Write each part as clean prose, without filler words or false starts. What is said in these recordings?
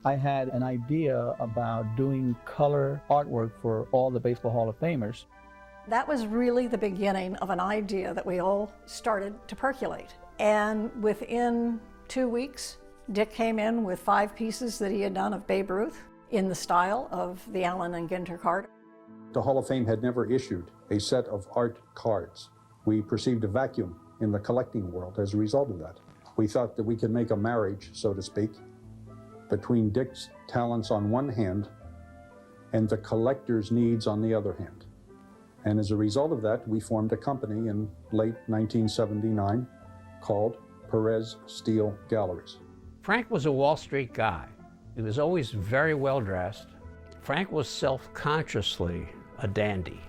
I had an idea about doing color artwork for all the Baseball Hall of Famers. That was really the beginning of an idea that we all started to percolate. And within 2 weeks, Dick came in with 5 pieces that he had done of Babe Ruth in the style of the Allen and Ginter card. The Hall of Fame had never issued a set of art cards. We perceived a vacuum in the collecting world as a result of that. We thought that we could make a marriage, so to speak, between Dick's talents on one hand and the collector's needs on the other hand. And as a result of that, we formed a company in late 1979 called Perez Steele Galleries. Frank was a Wall Street guy. He was always very well dressed. Frank was self-consciously a dandy,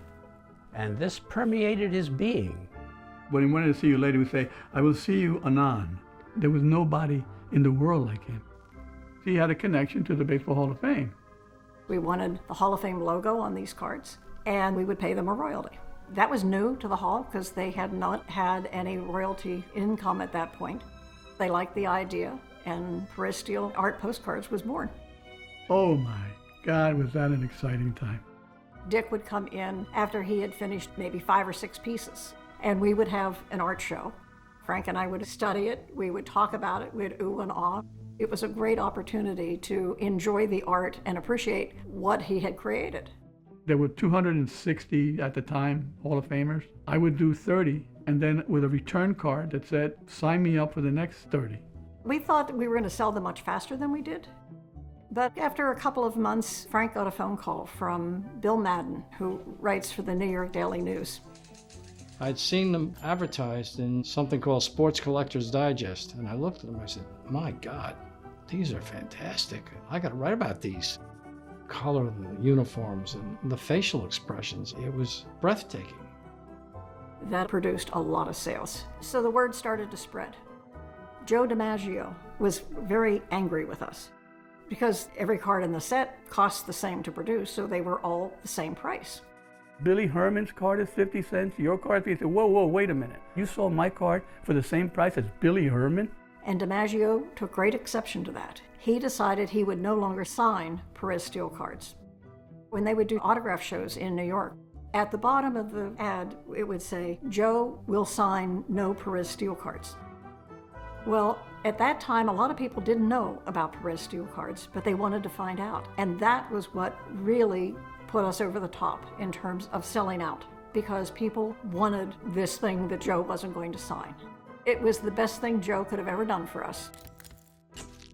and this permeated his being. When he wanted to see you later, he would say, "I will see you anon." There was nobody in the world like him. He had a connection to the Baseball Hall of Fame. We wanted the Hall of Fame logo on these cards, and we would pay them a royalty. That was new to the Hall because they had not had any royalty income at that point. They liked the idea, and Perez Steele Art Postcards was born. Oh my God, was that an exciting time. Dick would come in after he had finished maybe 5 or 6 pieces, and we would have an art show. Frank and I would study it, we would talk about it, we'd ooh and ah. It was a great opportunity to enjoy the art and appreciate what he had created. There were 260 at the time, Hall of Famers. I would do 30, and then with a return card that said, "Sign me up for the next 30. We thought that we were going to sell them much faster than we did. But after a couple of months, Frank got a phone call from Bill Madden, who writes for the New York Daily News. I'd seen them advertised in something called Sports Collector's Digest, and I looked at them and I said, "My God, these are fantastic. I got to write about these." Color of the uniforms and the facial expressions, it was breathtaking. That produced a lot of sales. So the word started to spread. Joe DiMaggio was very angry with us because every card in the set cost the same to produce, so they were all the same price. Billy Herman's card is 50 cents, your card, he said, whoa, wait a minute. You sold my card for the same price as Billy Herman? And DiMaggio took great exception to that. He decided he would no longer sign Perez Steele cards. When they would do autograph shows in New York, at the bottom of the ad, it would say, "Joe will sign no Perez Steele cards." Well, at that time, a lot of people didn't know about Perez Steele cards, but they wanted to find out. And that was what really put us over the top in terms of selling out, because people wanted this thing that Joe wasn't going to sign. It was the best thing Joe could have ever done for us.